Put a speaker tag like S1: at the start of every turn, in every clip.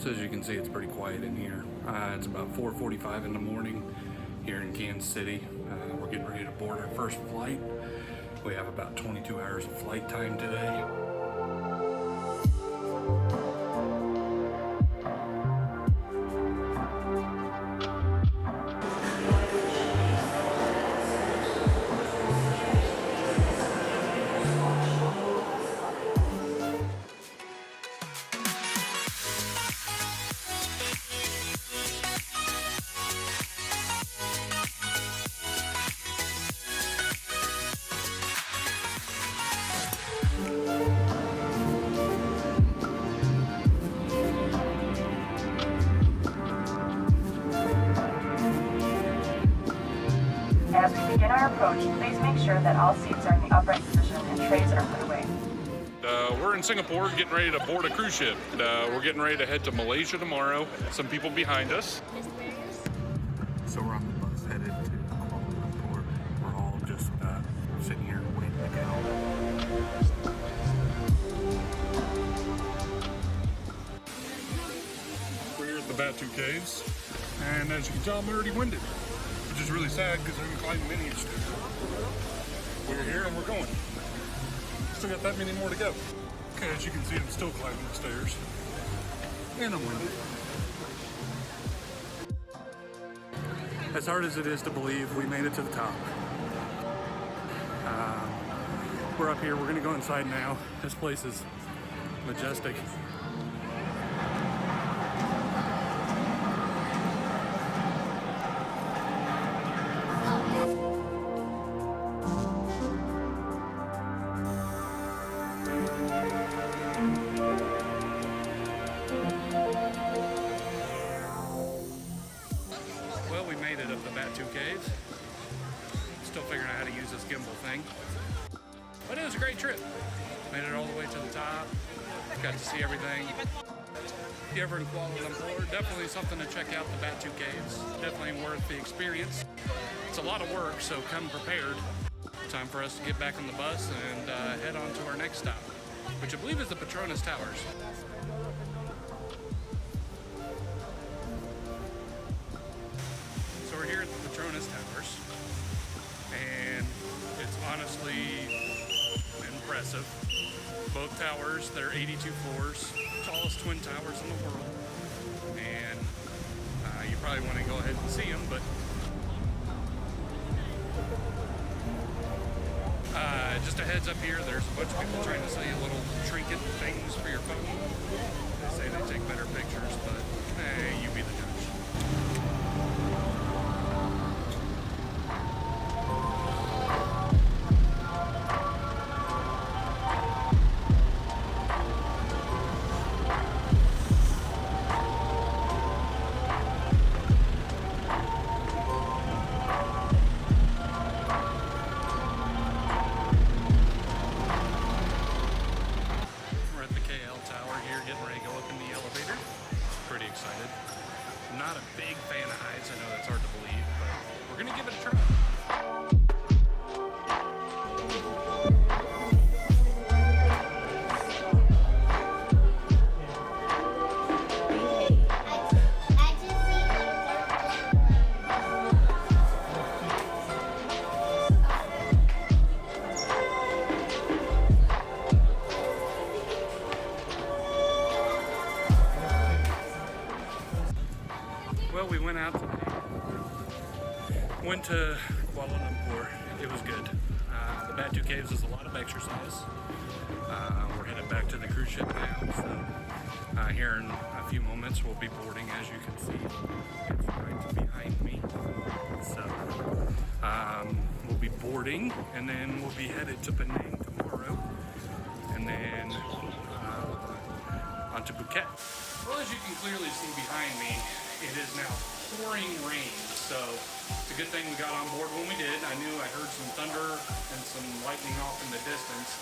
S1: So as you can see, it's pretty quiet in here. It's about 4:45 in the morning here in Kansas City. We're getting ready to board our first flight. We have about 22 hours of flight time today.
S2: As we begin our approach, please make sure that all seats are in the upright position and trays are put away.
S3: We're in Singapore getting ready to board a cruise ship. We're getting ready to head to Malaysia tomorrow. Some people behind us.
S1: So we're on the bus headed to Kuala Lampur. We're all just sitting here waiting to go. We're here at the Batu Caves, and as you can tell, I'm already winded, which is really sad because I'm climbing many each day. We're here and we're going. Still got that many more to go. Okay, as you can see, I'm still climbing the stairs, and I'm winded. As hard as it is to believe, we made it to the top. We're up here, we're gonna go inside now. This place is majestic. Well, we made it up the Batu Caves. Still figuring out how to use this gimbal thing. But it was a great trip. Made it all the way to the top. Got to see everything. If you're ever in Kuala Lumpur, definitely something to check out, the Batu Caves. Definitely worth the experience. It's a lot of work, so come prepared. Time for us to get back on the bus and head on to our next stop, which I believe is the Patronis Towers. So we're here at the Patronis Towers, and it's honestly impressive. Both towers, they're 82 floors, tallest twin towers in the world, and you probably want to go ahead and see them, but just a heads up here, there's a bunch of people trying to sell you little trinket things for your phone. They say they take better pictures, but hey, you be the judge. Getting ready to go up in the elevator. Pretty excited. I'm not a big fan of heights. I know that's hard to believe, but we're gonna give it a try. Well, we went out today. Went to Kuala Lumpur. It was good. The Batu Caves is a lot of exercise. We're headed back to the cruise ship now. So here in a few moments, we'll be boarding. As you can see, it's right behind me. So we'll be boarding, and then we'll be headed to Penang tomorrow, and then on to Phuket. Well, as you can clearly see behind me, it is now pouring rain, so it's a good thing we got on board when we did. I knew I heard some thunder and some lightning off in the distance,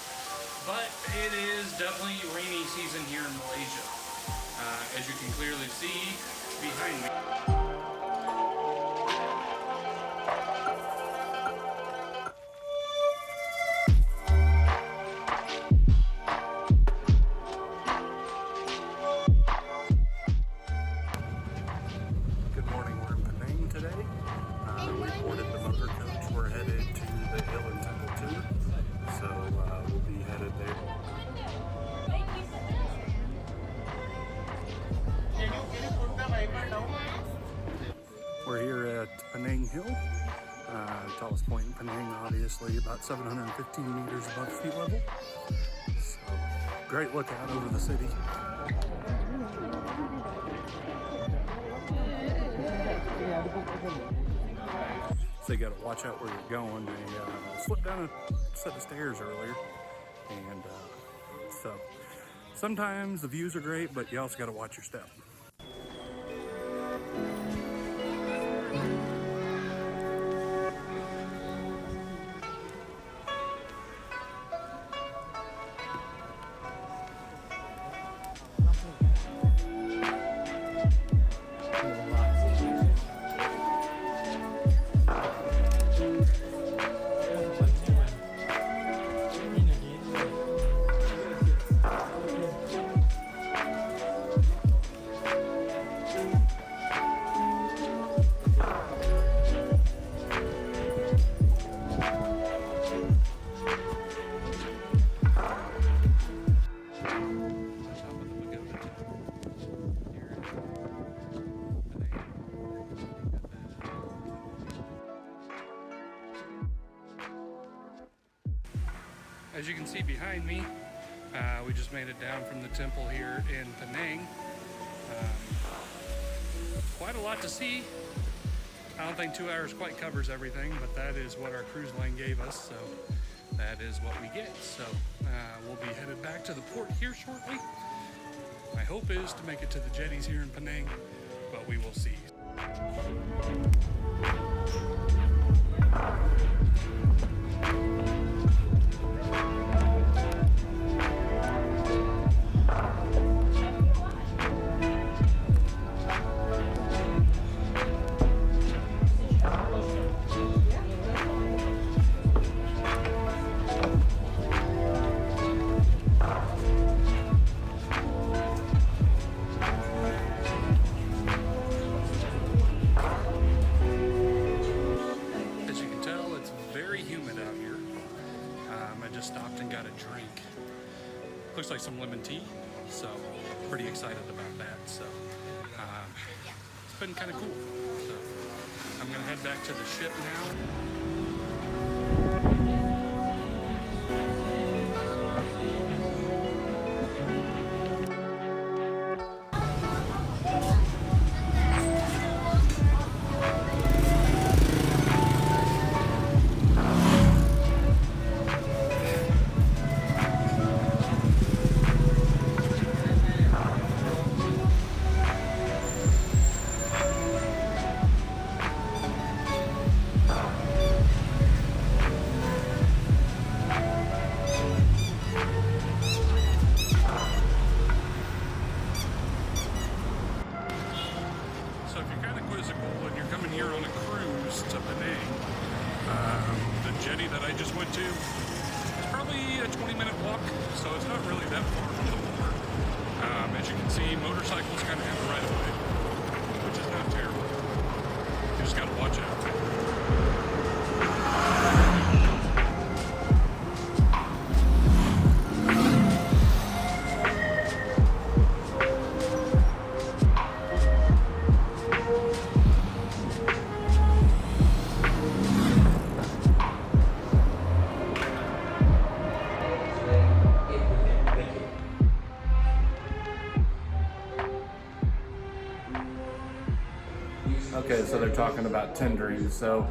S1: but it is definitely rainy season here in Malaysia, as you can clearly see behind me. We're here at Penang Hill, tallest point in Penang, obviously, about 715 meters above sea level. So, great look out over the city. So you got to watch out where you're going. They slipped down a set of stairs earlier, and so sometimes the views are great, but you also got to watch your step. As you can see behind me, we just made it down from the temple here in Penang. Quite a lot to see. I don't think 2 hours quite covers everything, but that is what our cruise line gave us, so that is what we get. So we'll be headed back to the port here shortly. My hope is to make it to the jetties here in Penang, but we will see. Looks like some lemon tea, so pretty excited about that. So it's been kind of cool. So I'm gonna head back to the ship now. The jetty that I just went to, it's probably a 20-minute walk, so it's not really that far from the water. As you can see, motorcycles kind of have the right of way, which is not terrible. You just got to watch out. Okay, so they're talking about tendering. So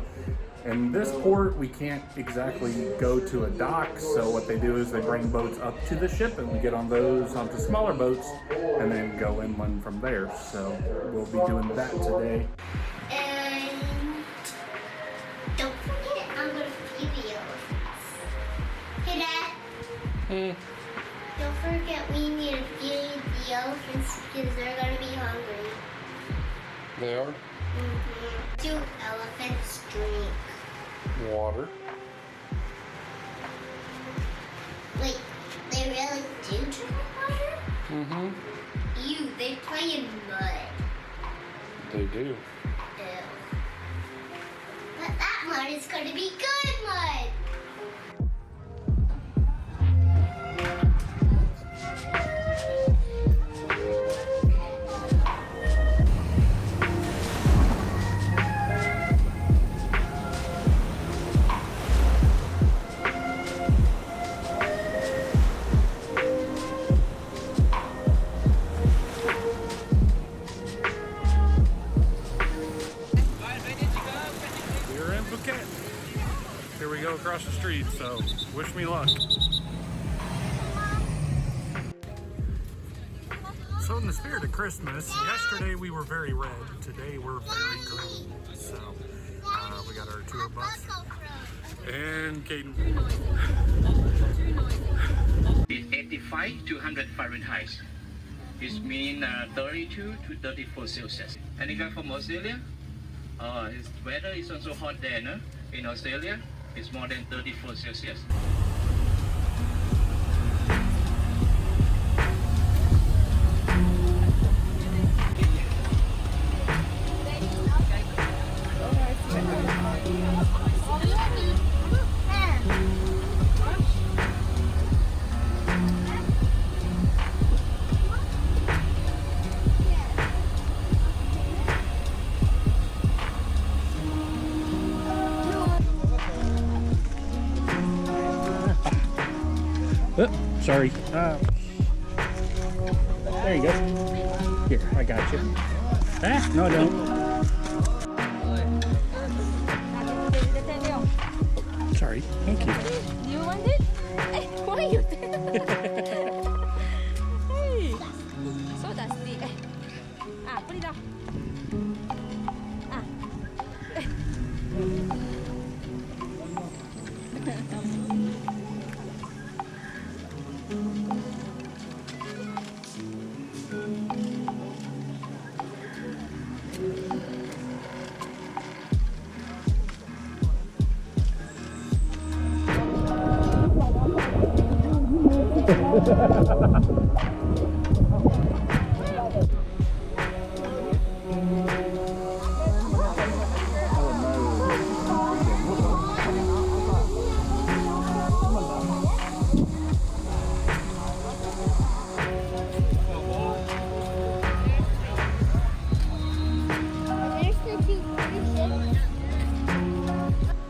S1: in this port, we can't exactly go to a dock. So what they do is they bring boats up to the ship and we get on those onto smaller boats and then go inland from there. So we'll be doing that today.
S4: And don't forget, I'm going to feed the elephants. Hey, Dad. Don't forget we need to feed the elephants because they're going to be hungry.
S3: They are?
S4: Do elephants drink
S3: Water.
S4: Wait, they really do drink water? Ew, they play in mud.
S3: They do.
S4: Ew. But that mud is going to be good mud.
S1: across the street, so wish me luck. So in the spirit of Christmas, yesterday we were very red, today we're very green. So we got our tour bus and Caden.
S5: It's 85 to 100 Fahrenheit. It means 32 to 34 Celsius. And you guys from Australia? Its weather is also hot there, no? In Australia, it's more than 34 Celsius.
S1: Oh, sorry. There you go. Here, I got you. Ah, no, I don't. Sorry. Thank you.
S6: Do you want it? Why you Hey, so dusty. Put it down.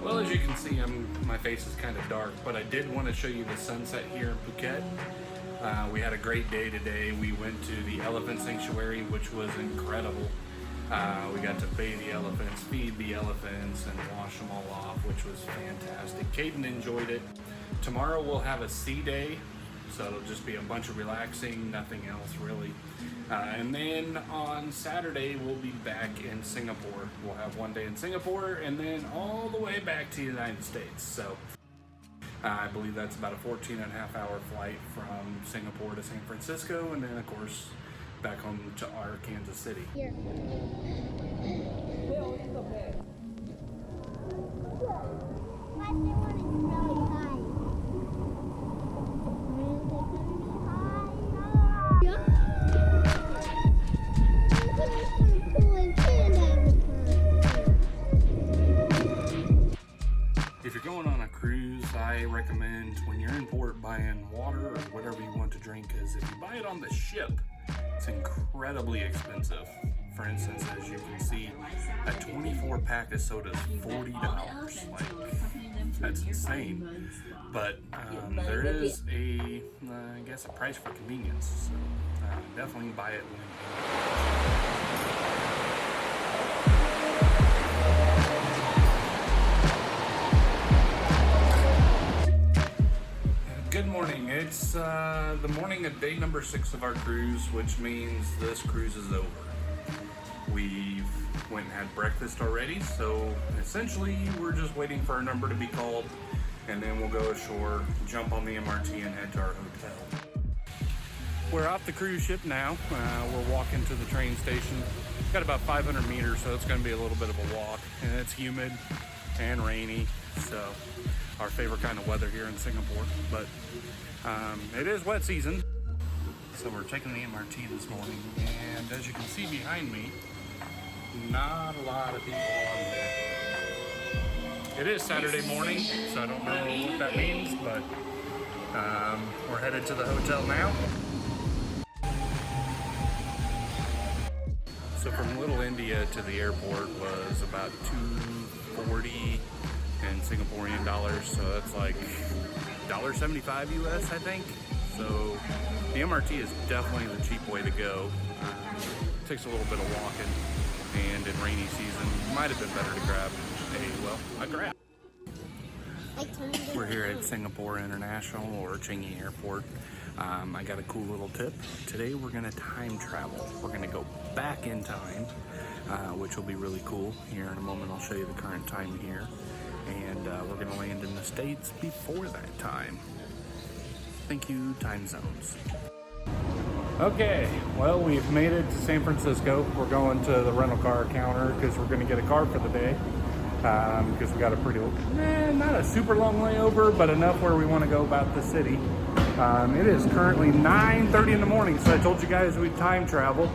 S1: Well, as you can see, my face is kind of dark, but I did want to show you the sunset here in Phuket. We had a great day today. We went to the elephant sanctuary, which was incredible. We got to bathe the elephants, feed the elephants, and wash them all off, which was fantastic. Caden enjoyed it. Tomorrow we'll have a sea day, so it'll just be a bunch of relaxing, nothing else really. And then on Saturday we'll be back in Singapore. We'll have one day in Singapore and then all the way back to the United States. So I believe that's about a 14.5-hour flight from Singapore to San Francisco, and then of course back home to our Kansas City.
S6: Here.
S1: If you're going on a cruise, I recommend when you're in port buying water or whatever you want to drink, because if you buy it on the ship, it's incredibly expensive. For instance, as you can see, a 24 pack of soda is $40. Like, that's insane. But there is I guess a price for convenience. So definitely buy it when Good morning. It's the morning of day number 6 of our cruise, which means this cruise is over. We've went and had breakfast already, so essentially we're just waiting for our number to be called, and then we'll go ashore, jump on the MRT, and head to our hotel. We're off the cruise ship now. We're walking to the train station. Got about 500 meters, so it's going to be a little bit of a walk, and it's humid and rainy, so our favorite kind of weather here in Singapore, but it is wet season. So we're taking the MRT this morning, and as you can see behind me, not a lot of people on there. It is Saturday morning, so I don't know what that means, but we're headed to the hotel now. So from Little India to the airport was about $240 in Singaporean dollars, so that's like $1.75 US, I think. So the MRT is definitely the cheap way to go. Takes a little bit of walking, and in rainy season, might have been better to grab a Grab. We're here at Singapore International or Changi Airport. I got a cool little tip. Today we're gonna time travel. We're gonna go back in time, which will be really cool. Here in a moment I'll show you the current time here. And we're gonna land in the States before that time. Thank you, time zones. Okay, well, we've made it to San Francisco. We're going to the rental car counter because we're going to get a car for the day. Because we got a pretty, not a super long layover, but enough where we want to go about the city. It is currently 9:30 in the morning, so I told you guys we'd time travel.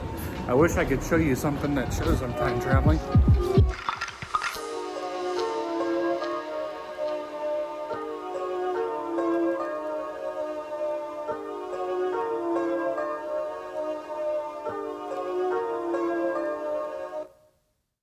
S1: I wish I could show you something that shows I'm time traveling.